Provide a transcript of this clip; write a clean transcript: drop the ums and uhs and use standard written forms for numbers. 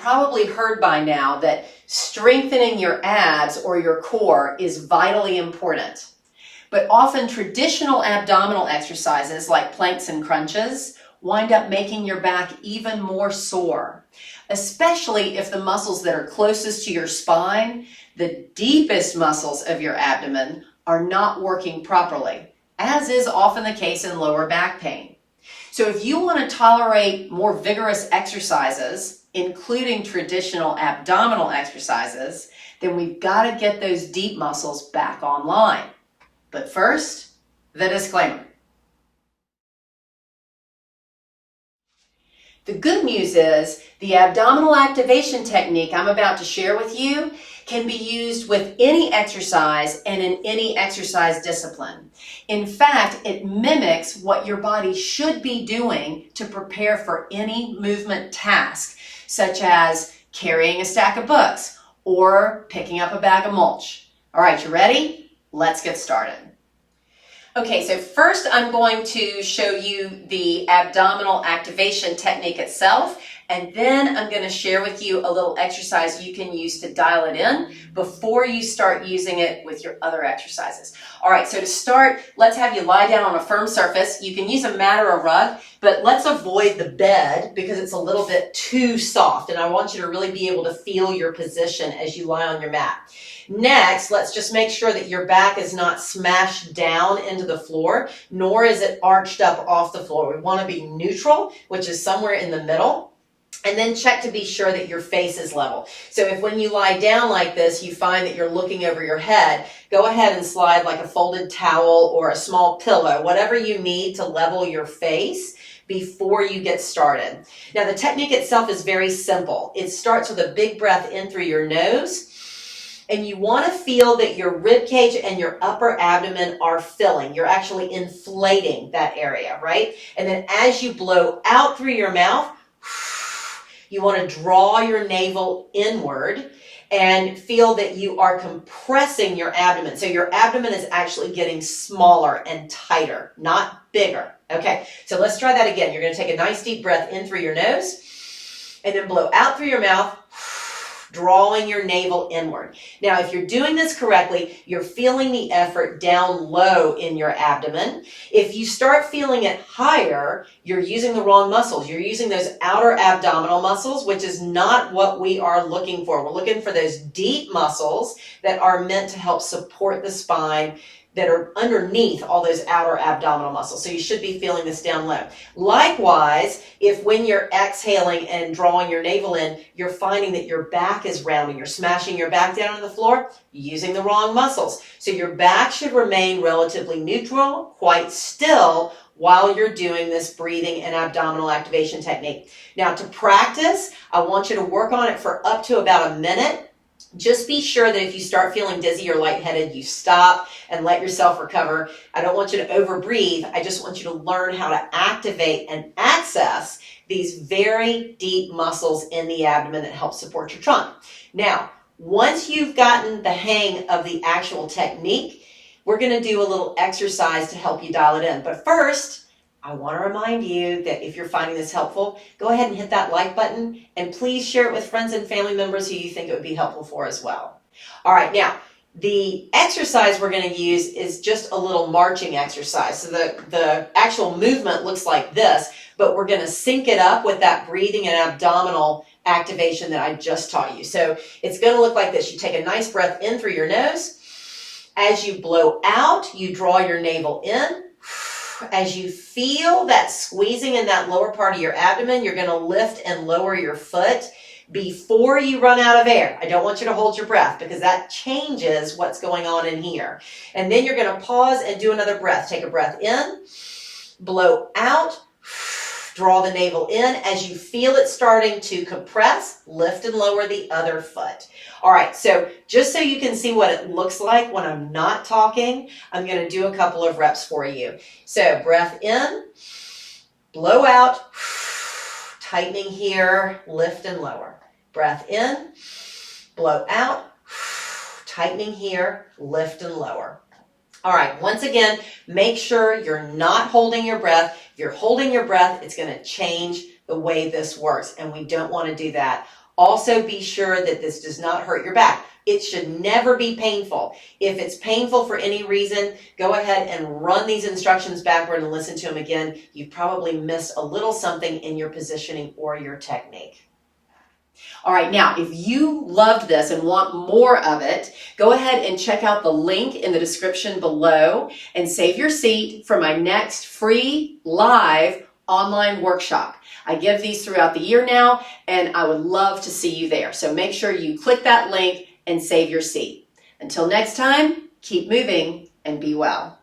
probably heard by now that strengthening your abs or your core is vitally important. But often traditional abdominal exercises like planks and crunches wind up making your back even more sore, especially if the muscles that are closest to your spine, the deepest muscles of your abdomen, are not working properly, as is often the case in lower back pain. So if you want to tolerate more vigorous exercises, including traditional abdominal exercises, then we've got to get those deep muscles back online. But first, the disclaimer. The good news is the abdominal activation technique I'm about to share with you can be used with any exercise and in any exercise discipline. In fact, it mimics what your body should be doing to prepare for any movement task, such as carrying a stack of books or picking up a bag of mulch. All right, you ready? Let's get started. Okay, so first I'm going to show you the abdominal activation technique itself, and then I'm going to share with you a little exercise you can use to dial it in before you start using it with your other exercises. All right, so to start, let's have you lie down on a firm surface. You can use a mat or a rug, but let's avoid the bed because it's a little bit too soft, and I want you to really be able to feel your position as you lie on your mat. Next, let's just make sure that your back is not smashed down into the floor, nor is it arched up off the floor. We want to be neutral, which is somewhere in the middle. And then check to be sure that your face is level. So if when you lie down like this, you find that you're looking over your head, go ahead and slide like a folded towel or a small pillow, whatever you need to level your face before you get started. Now, the technique itself is very simple. It starts with a big breath in through your nose. And you want to feel that your rib cage and your upper abdomen are filling. You're actually inflating that area, right? And then as you blow out through your mouth, you want to draw your navel inward and feel that you are compressing your abdomen. So your abdomen is actually getting smaller and tighter, not bigger. Okay, so let's try that again. You're going to take a nice deep breath in through your nose and then blow out through your mouth, drawing your navel inward. Now, if you're doing this correctly, you're feeling the effort down low in your abdomen. If you start feeling it higher, you're using the wrong muscles. You're using those outer abdominal muscles, which is not what we are looking for. We're looking for those deep muscles that are meant to help support the spine, that are underneath all those outer abdominal muscles. So you should be feeling this down low. Likewise, if when you're exhaling and drawing your navel in, you're finding that your back is rounding, you're smashing your back down on the floor, using the wrong muscles. So your back should remain relatively neutral, quite still, while you're doing this breathing and abdominal activation technique. Now, to practice, I want you to work on it for up to about a minute. Just be sure that if you start feeling dizzy or lightheaded, you stop and let yourself recover. I don't want you to overbreathe. I just want you to learn how to activate and access these very deep muscles in the abdomen that help support your trunk. Now, once you've gotten the hang of the actual technique, we're going to do a little exercise to help you dial it in. But first, I want to remind you that if you're finding this helpful, go ahead and hit that like button, and please share it with friends and family members who you think it would be helpful for as well. All right, now, the exercise we're going to use is just a little marching exercise. So the actual movement looks like this, but we're going to sync it up with that breathing and abdominal activation that I just taught you. So it's going to look like this. You take a nice breath in through your nose. As you blow out, you draw your navel in. As you feel that squeezing in that lower part of your abdomen, you're going to lift and lower your foot before you run out of air. I don't want you to hold your breath because that changes what's going on in here. And then you're going to pause and do another breath. Take a breath in, blow out, draw the navel in. As you feel it starting to compress, lift and lower the other foot. All right, so just so you can see what it looks like when I'm not talking, I'm going to do a couple of reps for you. So breath in, blow out, tightening here, lift and lower. Breath in, blow out, tightening here, lift and lower. All right, once again, make sure you're not holding your breath. If you're holding your breath, it's going to change the way this works, and we don't want to do that. Also, be sure that this does not hurt your back. It should never be painful. If it's painful for any reason, go ahead and run these instructions backward and listen to them again. You've probably missed a little something in your positioning or your technique. All right, now, if you loved this and want more of it, go ahead and check out the link in the description below and save your seat for my next free live online workshop. I give these throughout the year now, and I would love to see you there. So make sure you click that link and save your seat. Until next time, keep moving and be well.